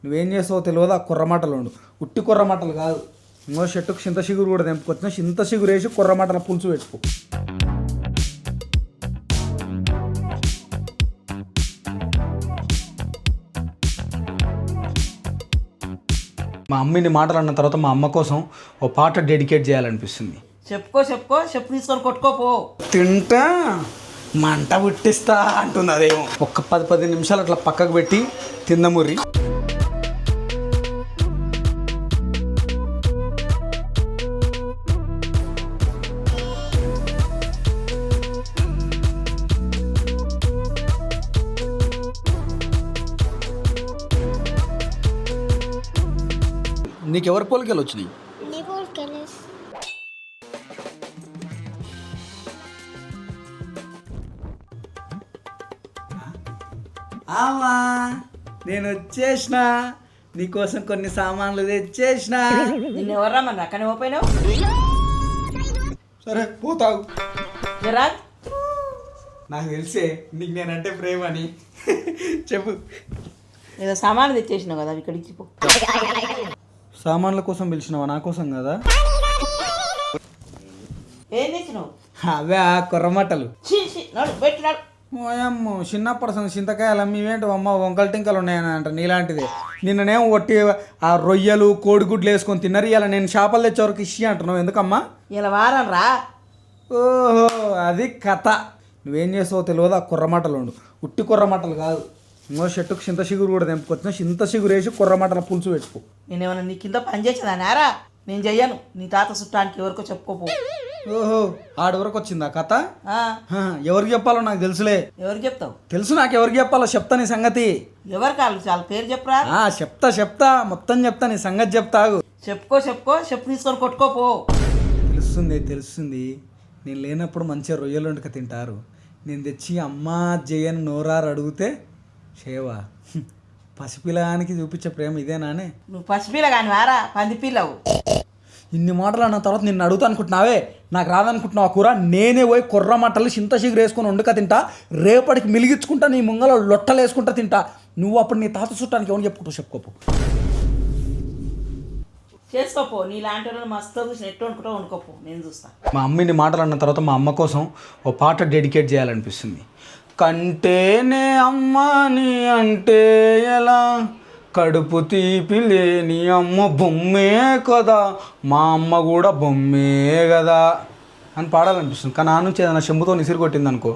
నువ్వేం చేస్తావో తెలియదు. ఆ కుర్రమాటలు ఉండు, ఉట్టి కుర్రమాటలు కాదు. ఇంకో చెట్టుకు చింత చిగురు కూడా తెంపుకొచ్చిన, చింత చిగురు వేసి కుర్రమాటల పులుసు పెట్టుకో. మా అమ్మిని మాటలు అన్న తర్వాత మా అమ్మ కోసం ఓ పాట డెడికేట్ చేయాలనిపిస్తుంది. చెప్పుకో చెప్పు తీసుకొని కొట్టుకోపో. తింటా మంట పుట్టిస్తా అంటుంది అదేమో. ఒక్క 10 నిమిషాలు అట్లా పక్కకు పెట్టి తిందముర్రి. నీకెవరి పోలికలు వచ్చినాయి? ఆమా నేను వచ్చేసిన, నీకోసం కొన్ని సామాన్లు తెచ్చేసిన. నిన్ను ఎవర్రా మన అక్కనే పోయినావు? సరే పోతావు. జరా నాకు తెలిసే నీకు నేనంటే ప్రేమ అని. చెప్పు. ఏదో సామాన్లు తెచ్చేసినావు కదా, ఇక్కడికి ఇచ్చిపో. సామాన్ల కోసం పిలిచినావా? నా కోసం కదా. ఏం తెచ్చినావు? అవే ఆ కుర్రమట్టలు. నడు పెట్టినాడు. ఓయమ్మో చిన్నప్పటి సంగతి చింతకాయలు అమ్మి ఇవేంటి అమ్మ వంకలు టింకలు ఉన్నాయని అంట నీలాంటిదే. నిన్ననేమో ఒట్టి ఆ రొయ్యలు కోడిగుడ్లు వేసుకొని తిన్నారు. ఇలా నేను చేపలు తెచ్చే వరకు ఇష్యూ అంటున్నావు ఎందుకమ్మా? ఇలా వారం రా. ఓహో అది కథ. నువ్వేం చేస్తావో తెలియదు. ఆ కుర్రమట్టలు ఉండు, ఉట్టి కుర్రమట్టలు కాదు. ఇంకో చెట్టుకు చింత చిగురు కూడా తెంపుకొచ్చిన, చింత చిగురు వేసి కుర్రమట్టల పులుసు పెట్టుకో. నేనేమన్నా నీ కింద పని చేసేదా నారా? నేను చెయ్యను. నీ తాత చుట్టానికి ఎవరికో చెప్పుకోపో. ఓహో ఆడి వరకు వచ్చిందా కథ? ఎవరికి చెప్పాలో నాకు తెలుసులే. ఎవరికి చెప్తావు? తెలుసు నాకు ఎవరికి చెప్పాలో. చెప్తా నీ సంగతి. ఎవరు కాదు చాలా పేరు చెప్పరా? చెప్తా మొత్తం చెప్తా, నీ సంగతి చెప్తాగు. చెప్పుకో చెప్పు తీసుకొని కొట్టుకోపో. తెలుస్తుంది. నేను లేనప్పుడు మంచిగా రొయ్యలు వండుక తింటారు. నేను తెచ్చి అమ్మా జయన్ నోరారు అడిగితే చేవా? పసిపిల్లగానికి చూపించే ప్రేమ ఇదేనానే? నువ్వు పసిపిల్ల కానీ వారా పంది పిల్లవు. ఇన్ని మాటలు అన్న తర్వాత నిన్ను అడుగుతా అనుకుంటున్నావే? నాకు రాదనుకుంటున్నావు కూర? నేనే పోయి కుర్ర మట్టలు చింత చిగురు వేసుకొని వండుక తింటా. రేపటికి మిలిగించుకుంటా, నీ ముంగలో లొట్టలు వేసుకుంటా తింటా. నువ్వు అప్పుడు నీ తాత చుట్టానికి ఏమని చెప్పుకుంటావు? చెప్పుకోపు. చేసుకోపో. నీలాంటి వాళ్ళు మస్తు చూసి నెట్టు వండుకుంటూ వండుకోపో, నేను చూస్తా. మా అమ్మిని మాటలు అన్న తర్వాత మా అమ్మ కోసం ఓ పాట డెడికేట్ చేయాలనిపిస్తుంది. కంటేనే అమ్మని అంటే ఎలా, కడుపు తీపి లేని అమ్మ బొమ్మే కదా, మా అమ్మ కూడా బొమ్మే కదా అని పాడాలనిపిస్తుంది. కానీ ఆ నుంచి ఏదైనా చెంబుతో నిసిరి కొట్టింది అనుకో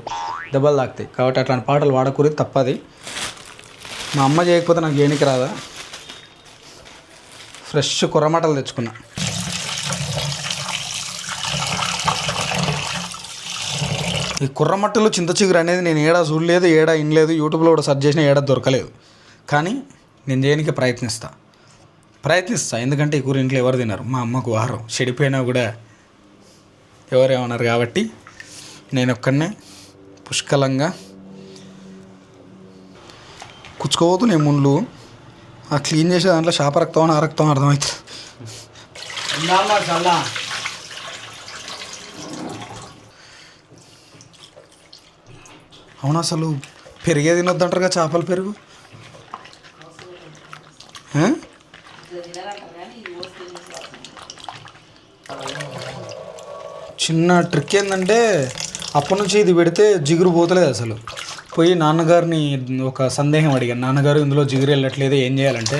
దెబ్బలు తాకుతాయి. కాబట్టి అట్లాంటి పాటలు వాడకూరి తప్పది. మా అమ్మ చేయకపోతే నాకు చేయనికి రాదా? ఫ్రెష్ కుర్రమటలు తెచ్చుకున్నా. ఈ కుర్రమట్టలు చింత చిగురు అనేది నేను ఏడా చూడలేదు, ఏడా ఇనలేదు, యూట్యూబ్లో కూడా సెర్చ్ చేసినా ఏడా దొరకలేదు. కానీ నేను చేయడానికి ప్రయత్నిస్తా. ఎందుకంటే ఈ కూర ఇంట్లో ఎవరు తినరు. మా అమ్మకు ఆహారం చెడిపోయినా కూడా ఎవరేమన్నారు కాబట్టి నేను ఒక్కడనే పుష్కలంగా కుచ్చుకోవద్దు. నేను ముందు ఆ క్లీన్ చేసే దాంట్లో చేప రక్తం ఆ రక్తం అర్థమవుతుంది. అవును, అసలు పెరిగే తినొద్దంటారుగా చేపల పెరుగు. చిన్న ట్రిక్ ఏంటంటే అప్పటి నుంచి ఇది పెడితే జిగురు పోతలేదు అసలు. పోయి నాన్నగారిని ఒక సందేహం అడిగాను. నాన్నగారు ఇందులో జిగురు వెళ్ళట్లేదు, ఏం చేయాలంటే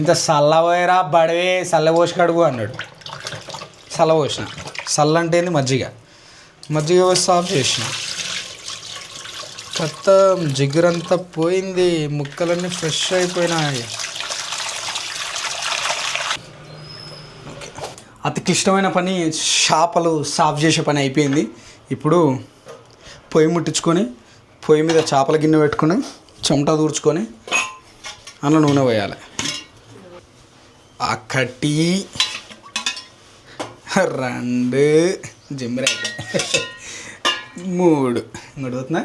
ఇంత సల్లపోయరా బడవే సల్లపోసి కడుగు అన్నాడు. సల్లపోసిన. సల్ల అంటే ఏంది? మజ్జిగ పోసి సాఫ్ చేసిన. కొత్త జిగురంతా పోయింది, ముక్కలన్నీ ఫ్రెష్ అయిపోయినాయి. అతి క్లిష్టమైన పని చేపలు సాఫ్ చేసే పని అయిపోయింది. ఇప్పుడు పొయ్యి ముట్టించుకొని పొయ్యి మీద చేపల గిన్నె పెట్టుకొని చెమట దూర్చుకొని అందులో నూనె పోయాలి. ఒకటి 2 జిమ్మిరాయి 3 ఇంకోటి అవుతుందా?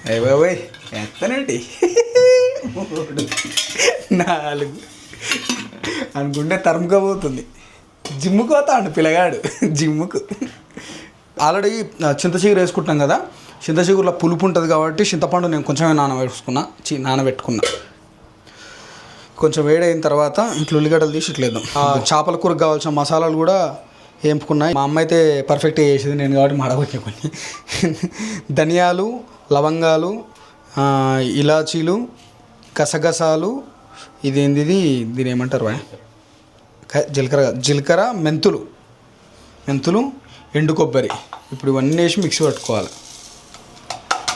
అయ్య బాబోయ్ ఎత్తనండి 3 4 అనుకుంటే తరుముకోబోతుంది. జిమ్ముకు పోతాడు పిల్లగాడు జిమ్ముకు. ఆల్రెడీ చింతచిగురు వేసుకుంటున్నాం కదా, చింతచిగురులో పులుపు ఉంటుంది కాబట్టి చింతపండు నేను కొంచెమే నానబెట్టుకున్నా. కొంచెం వేడైన తర్వాత ఇంట్లో ఉల్లిగడ్డలు తీసి ఇట్లేద్దాం. చేపల కూరకు కావాల్సిన మసాలాలు కూడా వేపుకున్నాయి. మా అమ్మ అయితే పర్ఫెక్ట్గా చేసేది, నేను కాబట్టి మడగొట్టిన కొన్ని. ధనియాలు, లవంగాలు, ఇలాచీలు, గసగసాలు, ఇదేంది దీని ఏమంటారు, జీలకర్ర, మెంతులు, ఎండు కొబ్బరి. ఇప్పుడు ఇవన్నీ వేసి మిక్సీ పట్టుకోవాలి.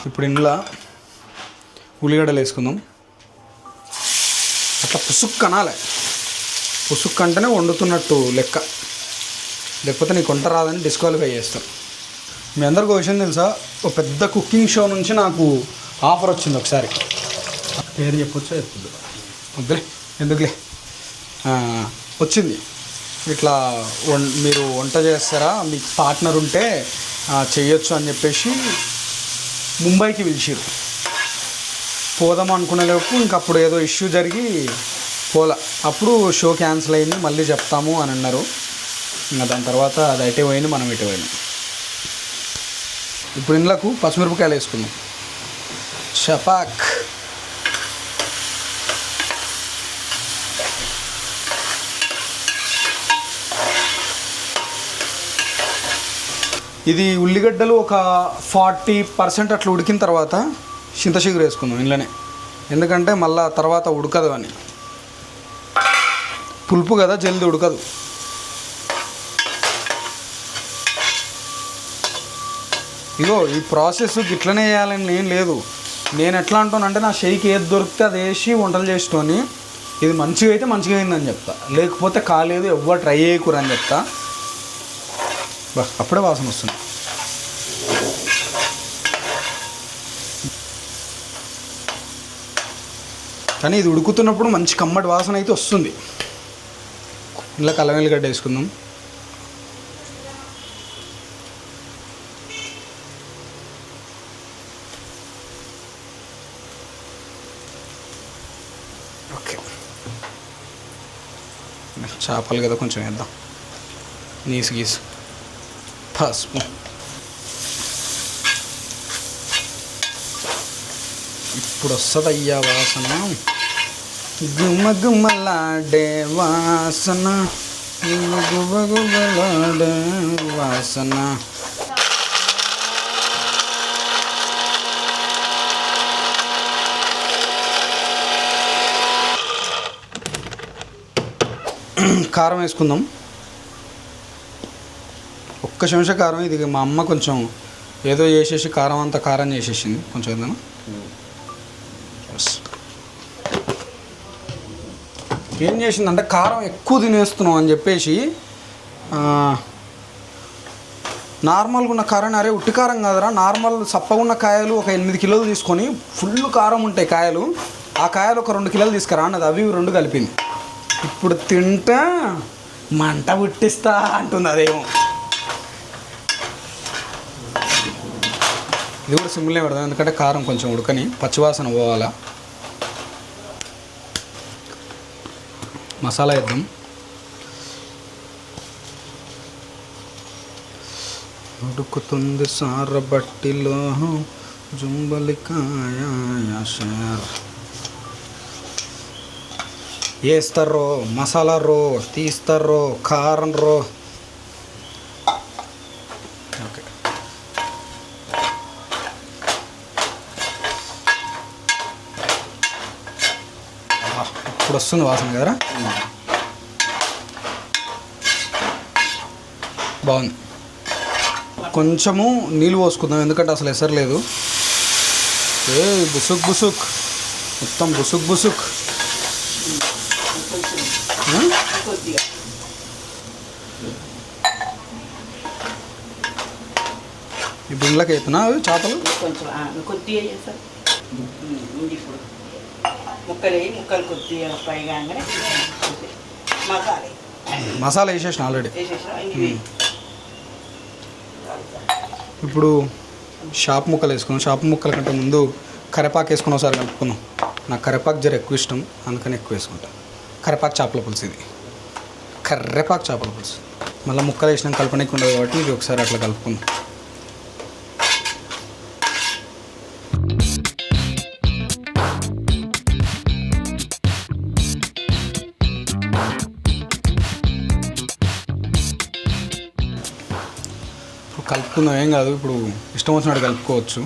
ఇప్పుడు ఇందులో ఉల్లిగడ్డలు వేసుకుందాం. అట్లా పుసుక్కు అనాలి. పుసుక్కు అంటేనే వండుతున్నట్టు లెక్క, లేకపోతే నీకు వంట రాదని డిస్క్వాలిఫై చేస్తాం. మీ అందరికీ ఒక విషయం తెలుసా, ఒక పెద్ద కుకింగ్ షో నుంచి నాకు ఆఫర్ వచ్చింది. ఒకసారి పేరు చెప్పొచ్చా చెప్పొద్దు, వద్దులే ఎందుకులే, వచ్చింది. ఇట్లా మీరు వంట చేస్తారా, మీకు పార్ట్నర్ ఉంటే చెయ్యొచ్చు అని చెప్పేసి ముంబైకి పిలిచిరు. పోదాం అనుకునే లోపు ఇంకప్పుడు ఏదో ఇష్యూ జరిగి పోలా. అప్పుడు షో క్యాన్సిల్ అయింది, మళ్ళీ చెప్తాము అని అన్నారు. ఇంకా దాని తర్వాత అది అటే పోయింది, మనం ఇటే పోయినాం. ఇప్పుడు ఇందులోకి పచ్చిమిరపకాయలు వేసుకుందాం. చపాక్. ఇది ఉల్లిగడ్డలు ఒక 40% అట్లా ఉడికిన తర్వాత చింతచిగురు వేసుకుందాం ఇంట్లోనే, ఎందుకంటే మళ్ళా తర్వాత ఉడకదు అని. పులుపు కదా, జల్ది ఉడకదు. ఇగో ఈ ప్రాసెస్ ఇట్లనే చేయాలని ఏం లేదు. నేను ఎట్లా అంటానంటే నా షేకి ఏది దొరికితే అది వేసి వంటలు చేసుకొని, ఇది మంచిగా అయితే మంచిగా అయిందని చెప్తా, లేకపోతే కాలేదు ఎవ్వరు ట్రై చేయకూరు అని చెప్తా. అప్పుడే వాసన వస్తుంది. కానీ ఇది ఉడుకుతున్నప్పుడు మంచి కమ్మటి వాసన అయితే వస్తుంది. ఇలా అల్లం వెల్లిగడ్డ వేసుకుందాం. ఓకే, చేపలు కదా కొంచెం వేద్దాం, నీసు గీసు, పసుపు. ఇప్పుడు వస్తుంది అయ్యా వాసన, గుమ్మ గుమ్మలాడే వాసన, గువ్వ గువ్వలాడే వాసన. కారం వేసుకుందాం. ఒక్క చెంచా కారం. ఇది మా అమ్మ కొంచెం ఏదో చేసేసి కారం అంతా కారం చేసేసింది. కొంచెం ఏదైనా ఏం చేసిందంటే కారం ఎక్కువ తినేస్తున్నాం అని చెప్పేసి నార్మల్గా ఉన్న కారం, అరే ఉట్టి కారం కాదురా, నార్మల్ సప్పగా ఉన్న కాయలు ఒక 8 కిలోలు తీసుకొని ఫుల్ కారం ఉంటాయి కాయలు, ఆ కాయలు ఒక 2 కిలోలు తీసుకురా అన్నది. అవి 2 కలిపింది. ఇప్పుడు తింటే మంట పుట్టిస్తా అంటుంది అదేమో. ఇది కూడా సింపుల్గా పెడదాం, ఎందుకంటే కారం కొంచెం ఉడకని పచ్చివాసన పోవాలా. మసాలా వేద్దాం. ఉడుకుతుంది సారబట్టిలో జుంబలికాయ వేస్తారో, మసాలా రో తీస్తారో, కారం రో. ఓకే, ఇప్పుడు వస్తుంది వాసన కదరా, బాగుంది. కొంచెము నీళ్ళు పోసుకుందాం, ఎందుకంటే అసలు ఎసరు లేదు. ఏ బుసుక్ బుసుక్, మొత్తం బుసుక్ బుసుక్. ఈ బిండ్లకి అవుతున్నా అవి చేపలు కొంచెం కొద్దిగా చేస్తారు. ముక్కలు కొద్దిగా పైగా మసాలా వేసేసిన ఆల్రెడీ. ఇప్పుడు షాప్ ముక్కలు వేసుకున్నాం. షాప్ ముక్కల కంటే ముందు కరివేపాకు వేసుకుని ఒకసారి కలుపుకున్నాం. నాకు కరివేపాకు జర ఎక్కువ ఇష్టం, అందుకని ఎక్కువ వేసుకుంటాను. కరివేపాకు చేపల పులుసు, ఇది కరివేపాకు చేపల పులుసు. మళ్ళీ ముక్కలు వేసినాక కలపనీకి ఉండదు కాబట్టి ఇది ఒకసారి అట్లా కలుపుకుందాం. కలుపుకుందాం, ఏం కాదు. ఇప్పుడు ఇష్టం వచ్చినట్టు కలుపుకోవచ్చు.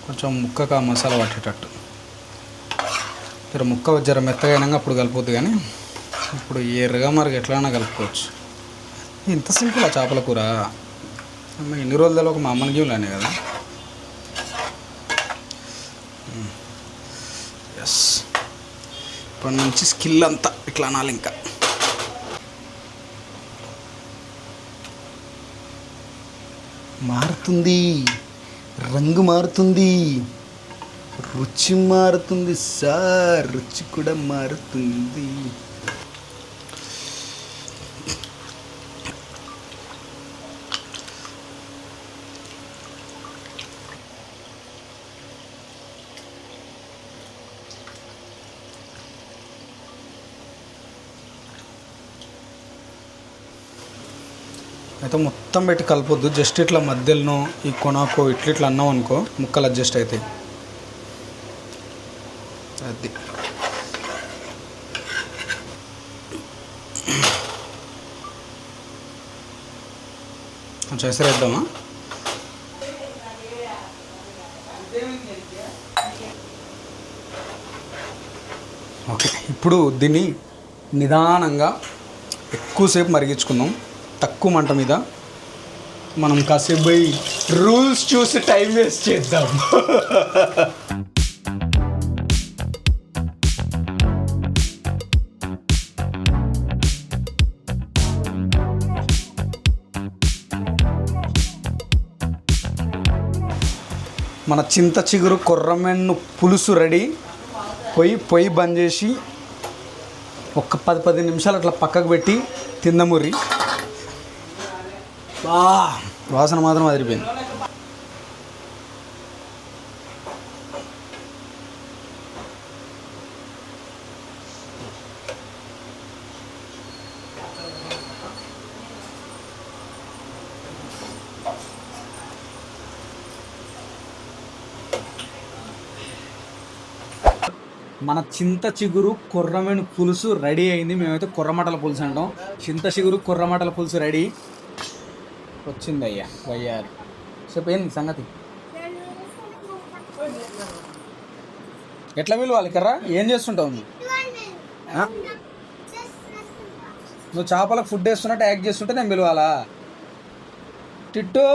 కొంచెం ముక్కకు ఆ మసాలా పట్టేటట్టు. ముక్క జర మెత్తగా అయినాక అప్పుడు కలిపోద్దు, కానీ ఇప్పుడు ఎర్రగా మరి ఎట్లైనా కలుపుకోవచ్చు. ఇంత సింపుల్ ఆ చేపల కూర. ఇన్ని రోజులలో ఒక మా అమ్మని గీవులానే కదా. ఎస్, ఇప్పటి నుంచి స్కిల్ అంతా ఇట్లా అనాలి. ఇంకా మారుతుంది, రంగు మారుతుంది, రుచి మారుతుంది సార్, రుచి కూడా మారుతుంది. అయితే మొత్తం పెట్టి కలపొద్దు, జస్ట్ ఇట్లా మధ్యలో ఈ కొనాకో ఇట్లా అన్నాం అనుకో ముక్కలు అడ్జస్ట్ అవుతాయి. అది కొంచెం ఎసరేద్దామా? ఓకే, ఇప్పుడు దీన్ని నిదానంగా ఎక్కువసేపు మరిగించుకుందాం, తక్కువ మంట మీద. మనం కాసేపు పోయి రూల్స్ చూసి టైం వేస్ట్ చేద్దాం. మన చింత చిగురు కొర్రమెన్ను పులుసు రెడీ. పొయ్యి బంద్ చేసి ఒక 10 నిమిషాలు అట్లా పక్కకు పెట్టి తిందముర్రి. వాసన మాత్రం అదిరిపోయింది. మన చింత చిగురు కొర్రమేను పులుసు రెడీ అయింది. మేమైతే కొర్రమటల పులుసు అంటాం. చింత చిగురు కొర్రమటల పులుసు రెడీ వచ్చింది. అయ్యా వయ్యారు చెప్పేంది సంగతి? ఎట్లా పిలవాలి కర్రా? ఏం చేస్తుంటావు నువ్వు? చేపలకు ఫుడ్ వేస్తున్నట్టు యాక్ట్ చేస్తుంటే నేను పిలవాలా? టిట్టు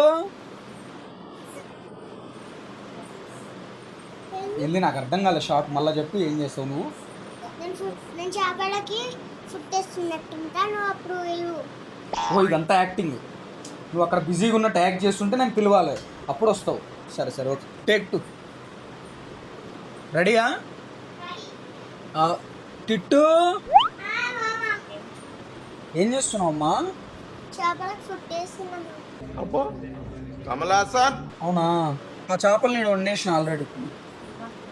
ఏంది నాకు అర్థం కాలేదు. షార్ట్ మళ్ళీ చెప్పు, ఏం చేస్తావు నువ్వు? నేను చేపలకి ఫుడ్ వేస్తున్నట్టుంటా, నువ్వు అప్పుడు ఓ ఇదంతా యాక్టింగ్. నువ్వు అక్కడ బిజీగా ఉన్నట్టు యాక్ట్ చేస్తుంటే నేను పిలవాలి, అప్పుడు వస్తావు. సరే సరే ఓకే, టేక్ 2. రెడీయా? టిట్టు ఏం చేస్తున్నావు అమ్మా? చేపలకి ఫుడ్ వేస్తున్నాను. అబ్బో కమలాసన్. అవునా? ఆ చేపలు నేను వండేసిన ఆల్రెడీ.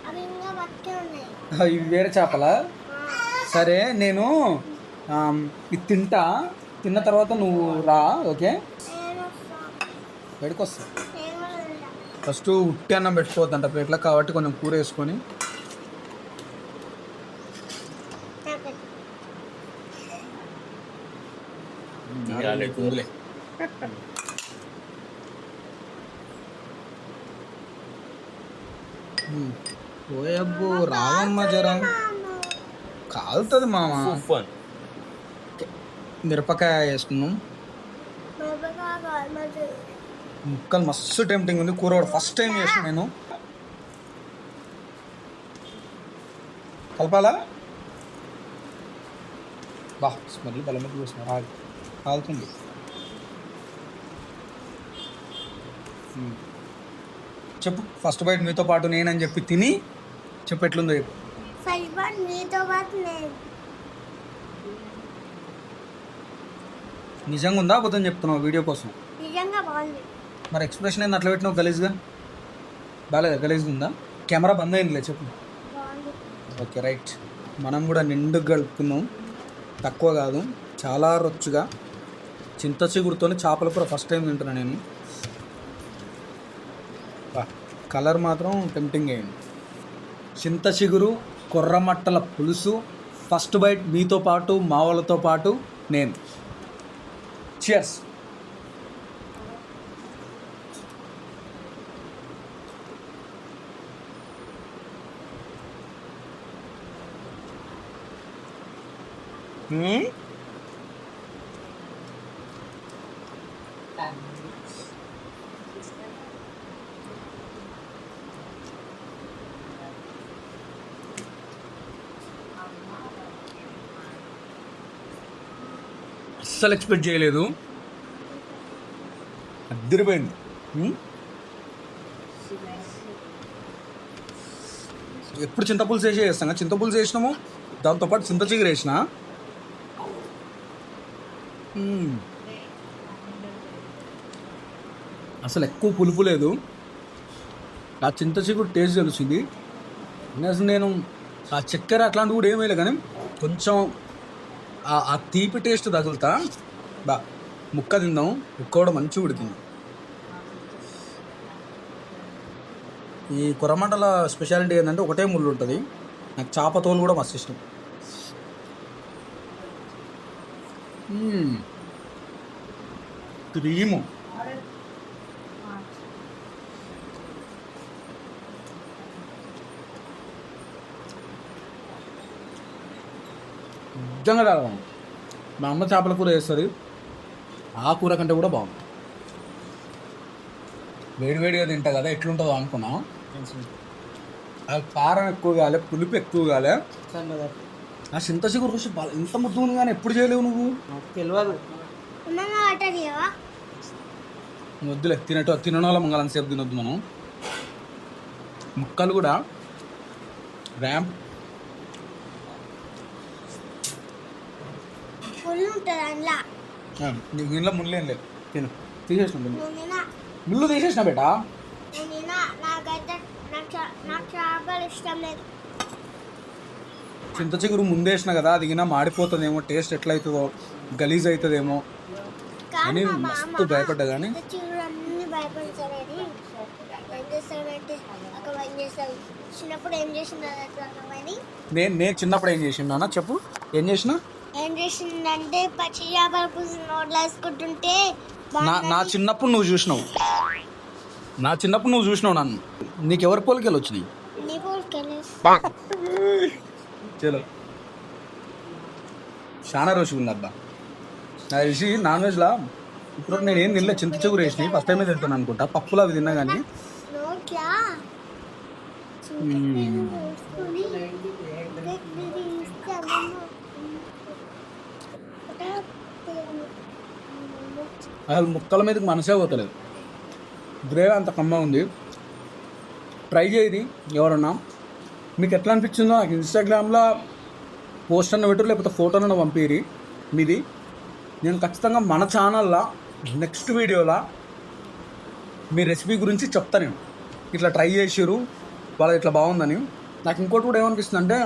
అవి ఇంకా బతికే ఉన్నాయి. ఇవి వేరే చేపలా? సరే నేను ఇది తిన్న తర్వాత నువ్వు రా. ఓకే, ఎక్కడికి ఫస్ట్ ఉట్టి అన్నం పెట్టుకోవద్దంట ప్లేట్లో, కాబట్టి కొంచెం కూర వేసుకొని ఉందిలే. ఓయబ్బో రావమ్మ జరా కాలుతుంది మామ. మిరపకాయ వేసుకున్నాం. ముక్కలు మస్తు టెంప్టింగ్ ఉంది. కూర కూడా ఫస్ట్ టైం చేసిన నేను. కలపాలా? బా స్మెల్ బలమే చూసిన కాలుతుంది. చెప్పు, ఫస్ట్ బైట్ మీతో పాటు నేనని చెప్పి తిని చెప్పు ఎట్లుందో చెప్పు. ఫస్ట్ బైట్ మీతో పాటు నేను. నిజంగా ఉందా అబద్ధం చెప్తున్నావు వీడియో కోసం? నిజంగా బాగుంది. మరి ఎక్స్ప్రెషన్ ఏంది అట్లా పెట్టినావు గలీజ్గా? బాగాలేదా? గలీజ్గా ఉందా? కెమెరా బంద్ అయిందిలే చెప్పు. బాగుంది. Okay right. మనం కూడా నిండు గడుపుకుందాం, తక్కువ కాదు, చాలా రుచిగా. చింత చిగురుతో చేపల కూర ఫస్ట్ టైం తింటున్నా నేను. కలర్ మాత్రం టెంప్టింగ్ అయింది. చింత చిగురు కొర్రమట్టల పులుసు ఫస్ట్ బైట్ మీతో పాటు మా వాళ్ళతో పాటు నేను. చియర్స్. అస్సలు ఎక్స్పెక్ట్ చేయలేదు, అద్దరిపోయింది. ఎప్పుడు చింతపులుసు వేసి చేస్తాం కదా, చింతపులుసు వేసినాము, దాంతోపాటు చింత చిగురు వేసిన. అసలు ఎక్కువ పులుపు లేదు, ఆ చింత చిగురు టేస్ట్ తెలుస్తుంది. అసలు నేను ఆ చక్కెర అట్లాంటివి కూడా ఏమీ లేదు, కానీ కొంచెం ఆ తీపి టేస్ట్ తగులుతా. ముక్క తిందాం, ముక్క కూడా మంచిగా ఉడికింది. ఈ కొరమండల స్పెషాలిటీ ఏంటంటే ఒకటే ముళ్ళు ఉంటుంది. నాకు చేప తోలు కూడా మస్తు ఇష్టం. క్రీము నిజంగా రాదు. మా అమ్మ చేపల కూర వేస్తుంది, ఆ కూర కంటే కూడా బాగుంది. వేడివేడిగా తింటా కదా, ఎట్లుంటుందో అనుకున్నా. అది కారం ఎక్కువ కాలే, పులుపు ఎక్కువ కాలే. ఆ చింత చిగురు రుచి ఇంత ముద్దు ఉంది కానీ ఎప్పుడు చేయలేవు నువ్వు. తెలియదు. వద్దులే, తినడం మంగళం సేపు తినొద్దు మనం. ముక్కలు కూడా ర్యాంప్ నీకు ఇంట్లో ముళ్ళు ఏం లేదు. తిను, తీసేసిన ముళ్ళు తీసేసిన బేటా. చింత చిగురు ముందేసిన కదా, అది గినా మాడిపోతుందేమో, టేస్ట్ ఎట్లయితుందో, గలీజ్ అవుతుందేమో అని మస్తు భయపడ్డా. కానీ నేను చిన్నప్పుడు ఏం చేసిండా చెప్పు. ఏం చేసిందంటే పచ్చి చేపల పులుసు నోట్లో వేసుకుంటుంటే నా చిన్నప్పుడు నువ్వు చూసినావు, నన్ను. నీకెవరి పోలికలు వచ్చినాయి? చలో, చాలా రోజు ఉంది అబ్బా. నా తెలిసి నాన్ వెజ్లా ఇప్పుడు నేను ఏం తినలే, చింత చిగురు వేసినాయి ఫస్ట్ టైమే తింటాను అనుకుంటా. పప్పులు అవి తిన్నా కానీ అసలు ముక్కల మీదకి మనసే పోతలేదు. గ్రేవీ అంత కమ్మ ఉంది. ట్రై చేయది ఎవరన్నా. మీకు ఎట్లా అనిపించిందో నాకు ఇన్స్టాగ్రామ్లో పోస్ట్ అన్న పెట్టరు, లేకపోతే ఫోటోనన్నా పంపిరి మీది. నేను ఖచ్చితంగా మన ఛానల్లో నెక్స్ట్ వీడియోలో మీ రెసిపీ గురించి చెప్తాను. నేను ఇట్లా ట్రై చేసిరు, వాళ్ళకి ఇట్లా బాగుందని. నాకు ఇంకోటి కూడా ఏమనిపిస్తుంది అంటే,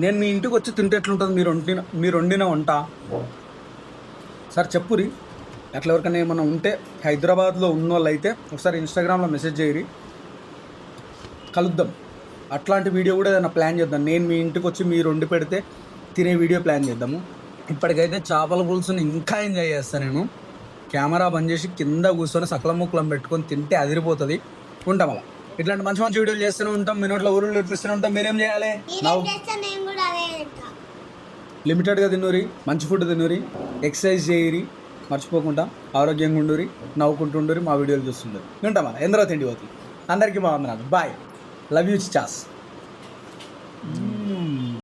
నేను మీ ఇంటికి వచ్చి తింటే ఎట్లుంటుంది మీరు వండిన వంట. సార్ చెప్పురి, అట్లా ఎవరికైనా ఏమన్నా ఉంటే హైదరాబాద్లో ఉన్న వాళ్ళు అయితే ఒకసారి ఇన్స్టాగ్రామ్లో మెసేజ్ చేయరి, కలుద్దాం. అట్లాంటి వీడియో కూడా ఏదైనా ప్లాన్ చేద్దాం. నేను మీ ఇంటికి వచ్చి మీరు వండి పెడితే తినే వీడియో ప్లాన్ చేద్దాము. ఇప్పటికైతే చేపల పులుసుని ఇంకా ఎంజాయ్ చేస్తాను నేను. కెమెరా బంద్ చేసి కింద కూర్చొని సకలం ముక్కలం పెట్టుకొని తింటే అదిరిపోతుంది. ఉంటాం అలా. ఇట్లాంటి మంచి మంచి వీడియోలు చేస్తూనే ఉంటాం, మీ నోట్లో ఊరులు ఇప్పిస్తూనే ఉంటాం. మీరేం చేయాలి? లిమిటెడ్గా తిన్నూరి, మంచి ఫుడ్ తిన్నూరి, ఎక్సర్సైజ్ చేయరి, మర్చిపోకుండా ఆరోగ్యంగా ఉండురి, నవ్వుకుంటుండరి, మా వీడియోలు చూస్తుండరు. వింటామా? ఎందరో తిండి పోతుంది. అందరికీ బాగుంది. Bye, love you chaas.